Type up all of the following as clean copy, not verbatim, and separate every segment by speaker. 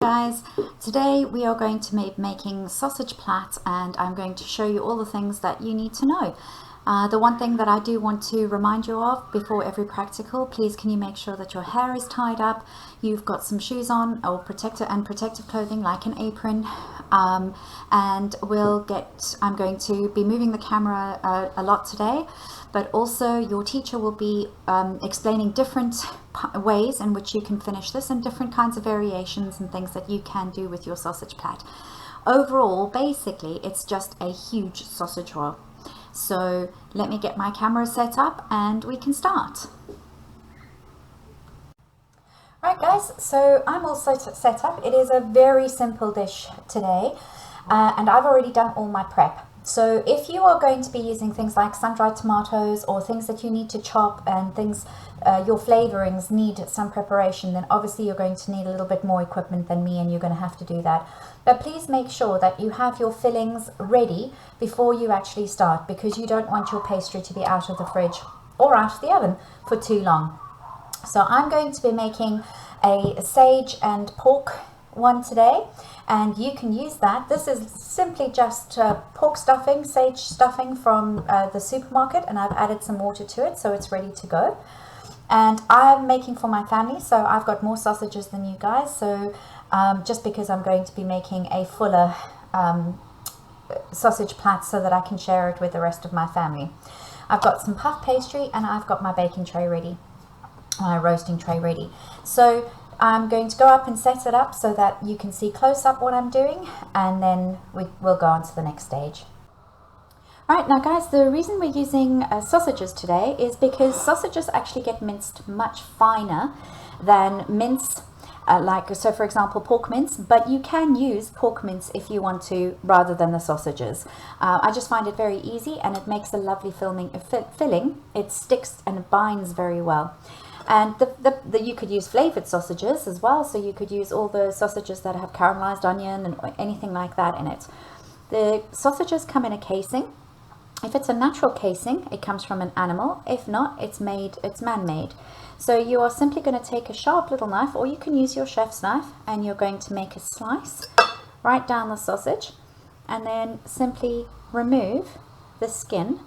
Speaker 1: guys, today we are going to be making sausage plait, and I'm going to show you all the things that you need to know. The one thing that I do want to remind you of before every practical, please can you make sure that your hair is tied up, you've got some shoes on or protective clothing like an apron, and I'm going to be moving the camera a lot today, but also your teacher will be explaining different ways in which you can finish this and different kinds of variations and things that you can do with your sausage plait. Overall, basically, it's just a huge sausage roll. So let me get my camera set up and we can start. Alright guys, so I'm all set up. It is a very simple dish today, and I've already done all my prep. So if you are going to be using things like sun-dried tomatoes or things that you need to chop and things, your flavorings need some preparation, then obviously you're going to need a little bit more equipment than me, and you're going to have to do that. But please make sure that you have your fillings ready before you actually start, because you don't want your pastry to be out of the fridge or out of the oven for too long. So I'm going to be making a sage and pork one today, and you can use that. This is simply just pork stuffing, sage stuffing from the supermarket, and I've added some water to it so it's ready to go. And I'm making for my family, so I've got more sausages than you guys, so just because I'm going to be making a fuller sausage plait so that I can share it with the rest of my family. I've got some puff pastry and I've got my baking tray ready, my roasting tray ready. So I'm going to go up and set it up so that you can see close up what I'm doing, and then we'll go on to the next stage. Alright, now guys, the reason we're using sausages today is because sausages actually get minced much finer than mince, so for example pork mince, but you can use pork mince if you want to rather than the sausages. I just find it very easy and it makes a lovely filling. It sticks and it binds very well. And you could use flavored sausages as well, so you could use all the sausages that have caramelized onion and anything like that in it. The sausages come in a casing. If it's a natural casing, it comes from an animal. If not, it's man-made. So you are simply going to take a sharp little knife, or you can use your chef's knife, and you're going to make a slice right down the sausage, and then simply remove the skin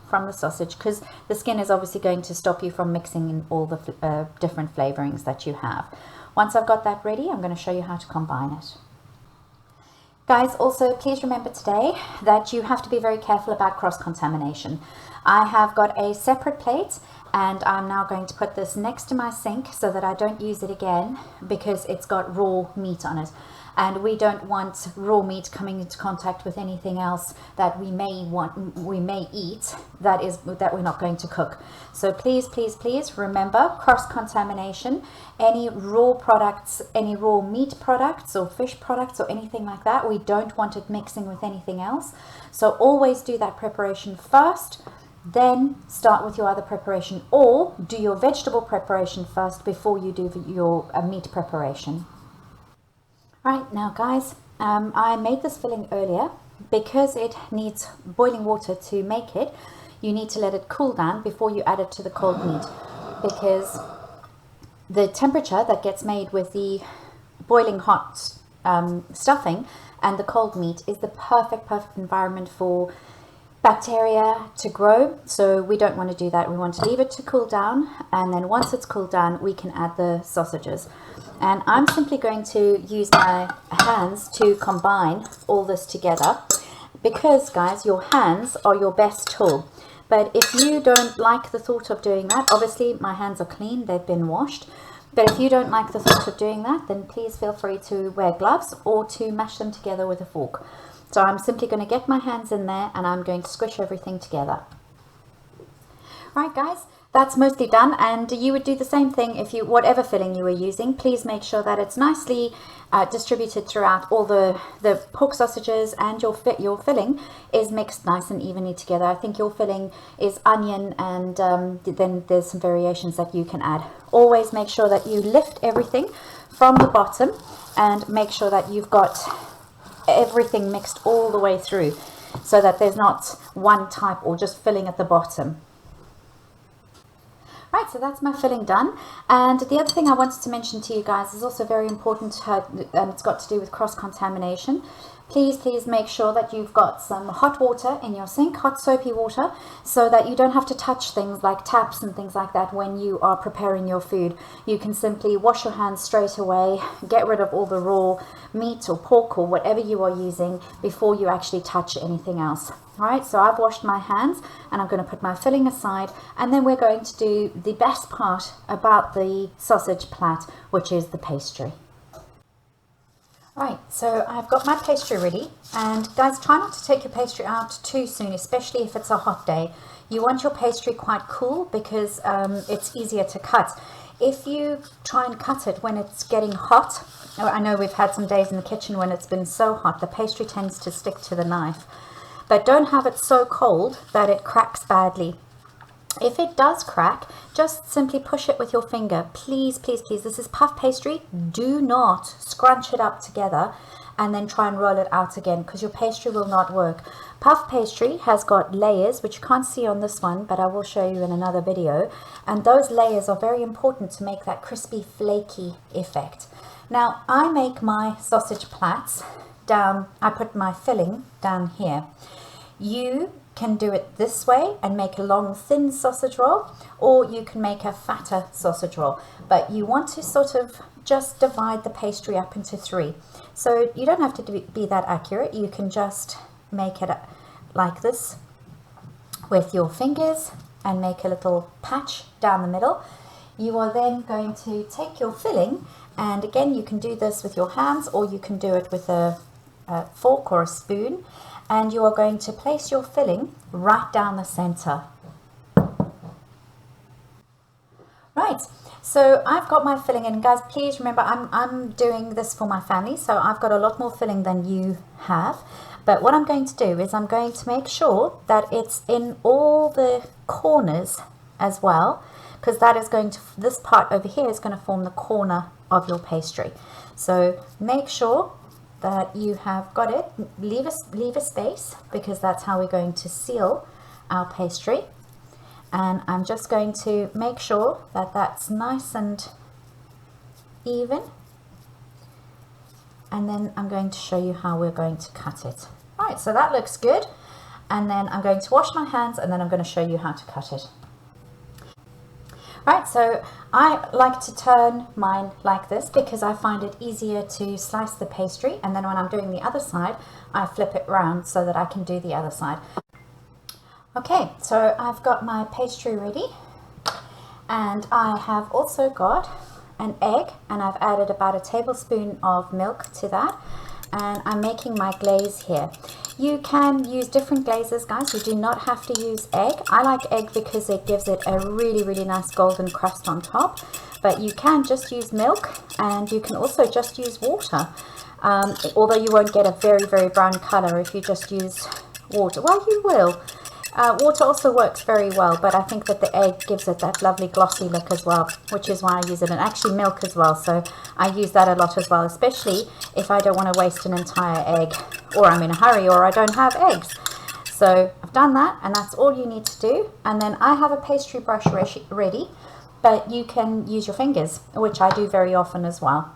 Speaker 1: from the sausage, because the skin is obviously going to stop you from mixing in all the different flavorings that you have. Once I've got that ready, I'm going to show you how to combine it. Guys, also please remember today that you have to be very careful about cross-contamination. I have got a separate plate, and I'm now going to put this next to my sink so that I don't use it again, because it's got raw meat on it. And we don't want raw meat coming into contact with anything else that we may eat that we're not going to cook. So please remember cross-contamination. Any raw products, any raw meat products or fish products or anything like that, we don't want it mixing with anything else. So always do that preparation first, then start with your other preparation, or do your vegetable preparation first before you do your meat preparation. Right, now guys, I made this filling earlier. Because it needs boiling water to make it, you need to let it cool down before you add it to the cold meat, because the temperature that gets made with the boiling hot stuffing and the cold meat is the perfect environment for bacteria to grow. So we don't want to do that. We want to leave it to cool down, and then once it's cooled down we can add the sausages. And I'm simply going to use my hands to combine all this together, because guys, your hands are your best tool. But if you don't like the thought of doing that, obviously my hands are clean, they've been washed, but if you don't like the thought of doing that, then please feel free to wear gloves or to mash them together with a fork. So I'm simply going to get my hands in there and I'm going to squish everything together. Right guys, that's mostly done, and you would do the same thing if whatever filling you were using. Please make sure that it's nicely distributed throughout all the pork sausages, and your filling is mixed nice and evenly together. I think your filling is onion, and then there's some variations that you can add. Always make sure that you lift everything from the bottom and make sure that you've got everything mixed all the way through, so that there's not one type or just filling at the bottom. Right, so that's my filling done. And the other thing I wanted to mention to you guys is also very important, and it's got to do with cross-contamination. Please make sure that you've got some hot water in your sink, hot soapy water, so that you don't have to touch things like taps and things like that when you are preparing your food. You can simply wash your hands straight away, get rid of all the raw meat or pork or whatever you are using before you actually touch anything else. All right, so I've washed my hands and I'm going to put my filling aside, and then we're going to do the best part about the sausage plait, which is the pastry. Right, so I've got my pastry ready, and guys, try not to take your pastry out too soon, especially if it's a hot day. You want your pastry quite cool because it's easier to cut. If you try and cut it when it's getting hot, I know we've had some days in the kitchen when it's been so hot, the pastry tends to stick to the knife. But don't have it so cold that it cracks badly. If it does crack, just simply push it with your finger. Please, this is puff pastry. Do not scrunch it up together and then try and roll it out again, because your pastry will not work. Puff pastry has got layers, which you can't see on this one, but I will show you in another video. And those layers are very important to make that crispy, flaky effect. Now, I make my sausage plaits down, I put my filling down here. You can do it this way and make a long thin sausage roll, or you can make a fatter sausage roll, but you want to sort of just divide the pastry up into three. So you don't have to be that accurate. You can just make it like this with your fingers and make a little patch down the middle. You are then going to take your filling, and again you can do this with your hands, or you can do it with a fork or a spoon. And you are going to place your filling right down the center. Right, so I've got my filling in. Guys, please remember I'm doing this for my family, so I've got a lot more filling than you have. But what I'm going to do is I'm going to make sure that it's in all the corners as well, because that is going to, this part over here is going to form the corner of your pastry. So make sure that you have got it. Leave a space, because that's how we're going to seal our pastry. And I'm just going to make sure that that's nice and even, and then I'm going to show you how we're going to cut it. All right, so that looks good, and then I'm going to wash my hands, and then I'm going to show you how to cut it. Right, so I like to turn mine like this because I find it easier to slice the pastry, and then when I'm doing the other side, I flip it round so that I can do the other side. Okay, so I've got my pastry ready, and I have also got an egg, and I've added about a tablespoon of milk to that, and I'm making my glaze here. You can use different glazes, guys. You do not have to use egg. I like egg because it gives it a really nice golden crust on top, but you can just use milk, and you can also just use water, although you won't get a very brown color if you just use water. Well, you will. Water also works very well, but I think that the egg gives it that lovely glossy look as well, which is why I use it, and actually milk as well, so I use that a lot as well, especially if I don't want to waste an entire egg, or I'm in a hurry, or I don't have eggs. So I've done that, and that's all you need to do. And then I have a pastry brush ready, but you can use your fingers, which I do very often as well.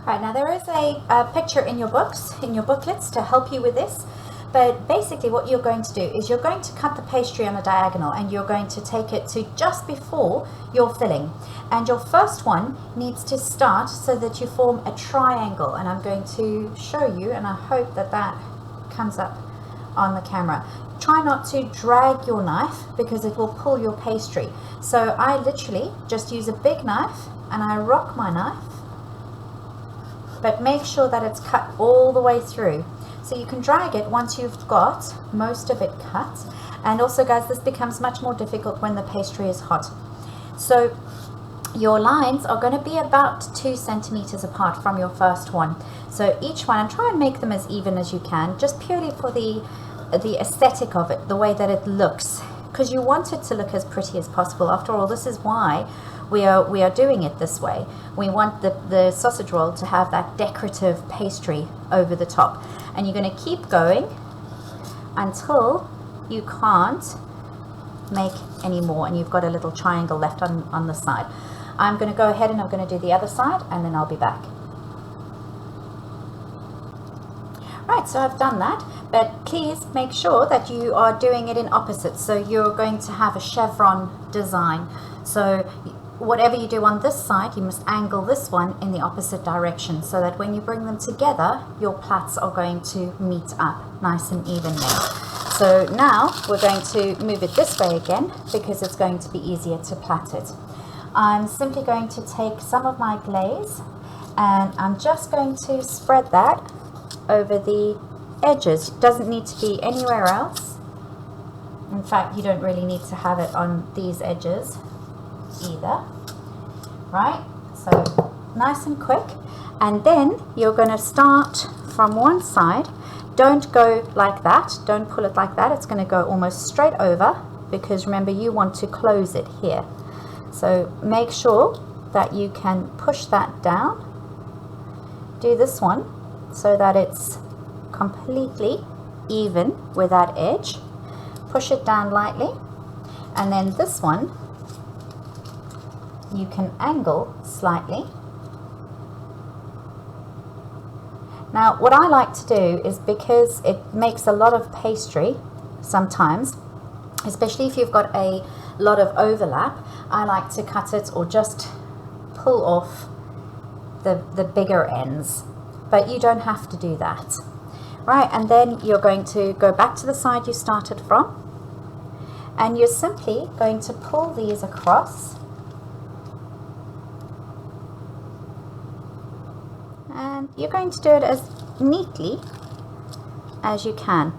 Speaker 1: Right, now there is a picture in your books, in your booklets, to help you with this. But basically what you're going to do is you're going to cut the pastry on a diagonal, and you're going to take it to just before your filling. And your first one needs to start so that you form a triangle. And I'm going to show you, and I hope that that comes up on the camera. Try not to drag your knife because it will pull your pastry. So I literally just use a big knife and I rock my knife, but make sure that it's cut all the way through. So you can drag it once you've got most of it cut. And also, guys, this becomes much more difficult when the pastry is hot. So your lines are going to be about 2 centimeters apart from your first one. So each one, and try and make them as even as you can, just purely for the aesthetic of it, the way that it looks, because you want it to look as pretty as possible. After all, this is why we are doing it this way. We want the sausage roll to have that decorative pastry over the top. And you're going to keep going until you can't make any more, and you've got a little triangle left on the side. I'm going to go ahead and I'm going to do the other side, and then I'll be back. Right, so I've done that, but please make sure that you are doing it in opposites. So you're going to have a chevron design. So whatever you do on this side, you must angle this one in the opposite direction, so that when you bring them together, your plaits are going to meet up nice and evenly. So now we're going to move it this way again, because it's going to be easier to plait it. I'm simply going to take some of my glaze, and I'm just going to spread that over the edges. It doesn't need to be anywhere else. In fact, you don't really need to have it on these edges either. Right, so nice and quick. And then you're going to start from one side. Don't go like that, don't pull it like that. It's going to go almost straight over, because remember, you want to close it here. So make sure that you can push that down. Do this one so that it's completely even with that edge. Push it down lightly, and then this one you can angle slightly. Now what I like to do is, because it makes a lot of pastry sometimes, especially if you've got a lot of overlap, I like to cut it or just pull off the bigger ends. But you don't have to do that. Right, and then you're going to go back to the side you started from, and you're simply going to pull these across, and you're going to do it as neatly as you can,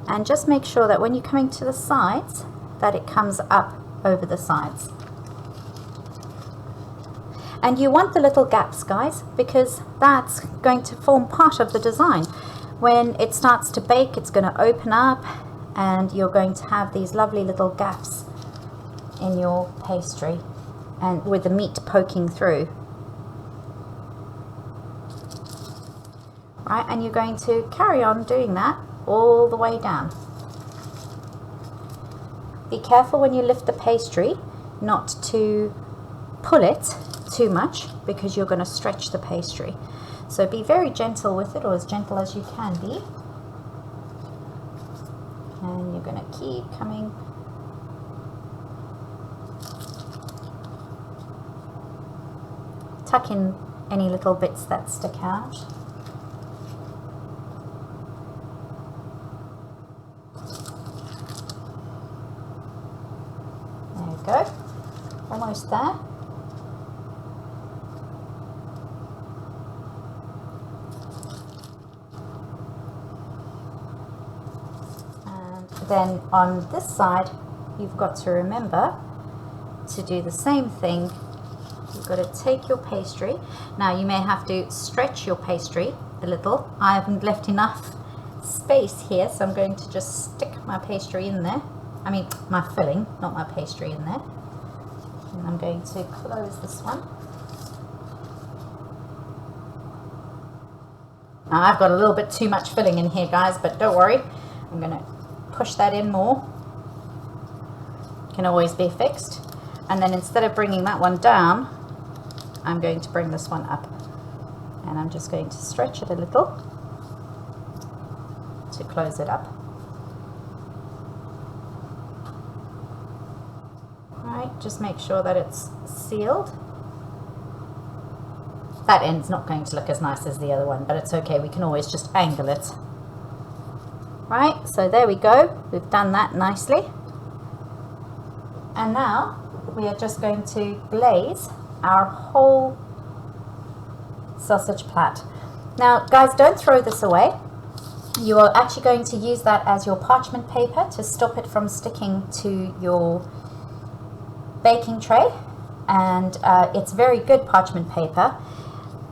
Speaker 1: and just make sure that when you're coming to the sides, that it comes up over the sides. And you want the little gaps, guys, because that's going to form part of the design. When it starts to bake, it's going to open up, and you're going to have these lovely little gaps in your pastry, and with the meat poking through. Right, and you're going to carry on doing that all the way down. Be careful when you lift the pastry not to pull it too much, because you're going to stretch the pastry. So be very gentle with it, or as gentle as you can be. And you're going to keep coming. Tuck in any little bits that stick out. There you go. Almost there. Then on this side, you've got to remember to do the same thing. You've got to take your pastry. Now you may have to stretch your pastry a little. I haven't left enough space here, so I'm going to just stick my pastry in there. I mean my filling, not my pastry, in there. And I'm going to close this one. Now I've got a little bit too much filling in here, guys, but don't worry. I'm going to push that in more. Can always be fixed. And then instead of bringing that one down, I'm going to bring this one up, and I'm just going to stretch it a little to close it up. Alright, just make sure that it's sealed. That end's not going to look as nice as the other one, but it's okay, we can always just angle it. Right, so there we go, we've done that nicely. And now we are just going to glaze our whole sausage plait. Now guys, don't throw this away. You are actually going to use that as your parchment paper to stop it from sticking to your baking tray. And it's very good parchment paper,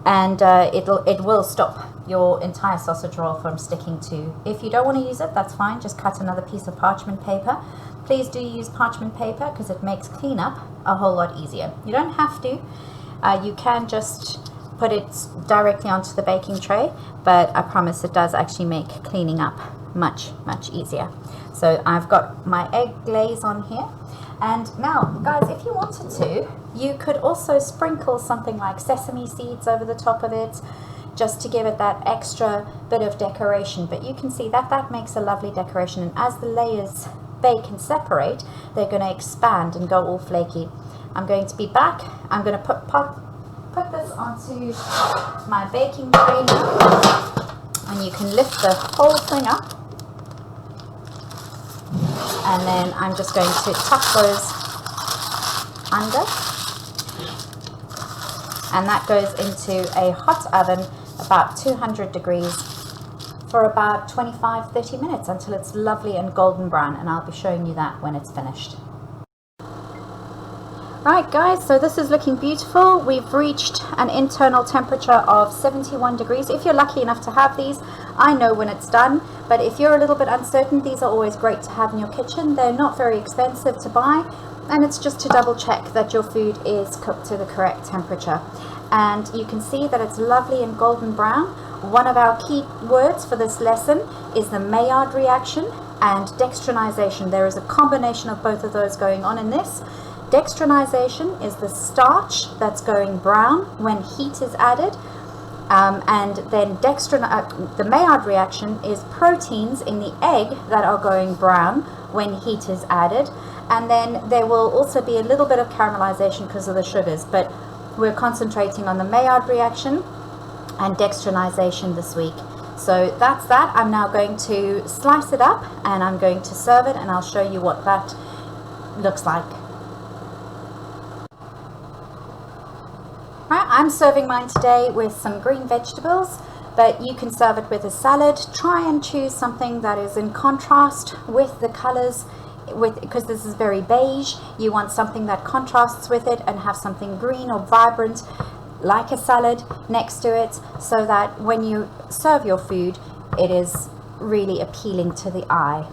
Speaker 1: and it will stop your entire sausage roll from sticking to. If you don't want to use it, that's fine, just cut another piece of parchment paper. Please do use parchment paper, because it makes cleanup a whole lot easier. You don't have to, you can just put it directly onto the baking tray, but I promise it does actually make cleaning up much easier. So I've got my egg glaze on here. And now, guys, if you wanted to, you could also sprinkle something like sesame seeds over the top of it, just to give it that extra bit of decoration. But you can see that that makes a lovely decoration. And as the layers bake and separate, they're going to expand and go all flaky. I'm going to be back. I'm going to put this onto my baking tray now. And you can lift the whole thing up. And then I'm just going to tuck those under. And that goes into a hot oven, about 200 degrees, for about 25-30 minutes until it's lovely and golden brown. And I'll be showing you that when it's finished. Right guys, so this is looking beautiful. We've reached an internal temperature of 71 degrees. If you're lucky enough to have these, I know when it's done, but if you're a little bit uncertain, these are always great to have in your kitchen. They're not very expensive to buy, and it's just to double check that your food is cooked to the correct temperature. And you can see that it's lovely and golden brown. One of our key words for this lesson is the Maillard reaction and dextrinisation. There is a combination of both of those going on in this. Dextrinisation is the starch that's going brown when heat is added, and then the Maillard reaction is proteins in the egg that are going brown when heat is added, and then there will also be a little bit of caramelization because of the sugars, but we're concentrating on the Maillard reaction and dextrinisation this week. So that's that. I'm now going to slice it up and I'm going to serve it, and I'll show you what that looks like. Right, I'm serving mine today with some green vegetables, but you can serve it with a salad. Try and choose something that is in contrast with the colors, because this is very beige. You want something that contrasts with it and have something green or vibrant like a salad next to it, so that when you serve your food, it is really appealing to the eye.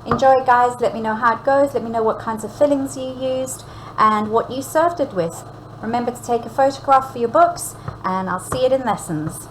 Speaker 1: Enjoy, guys. Let me know how it goes. Let me know what kinds of fillings you used and what you served it with. Remember to take a photograph for your books, and I'll see it in lessons.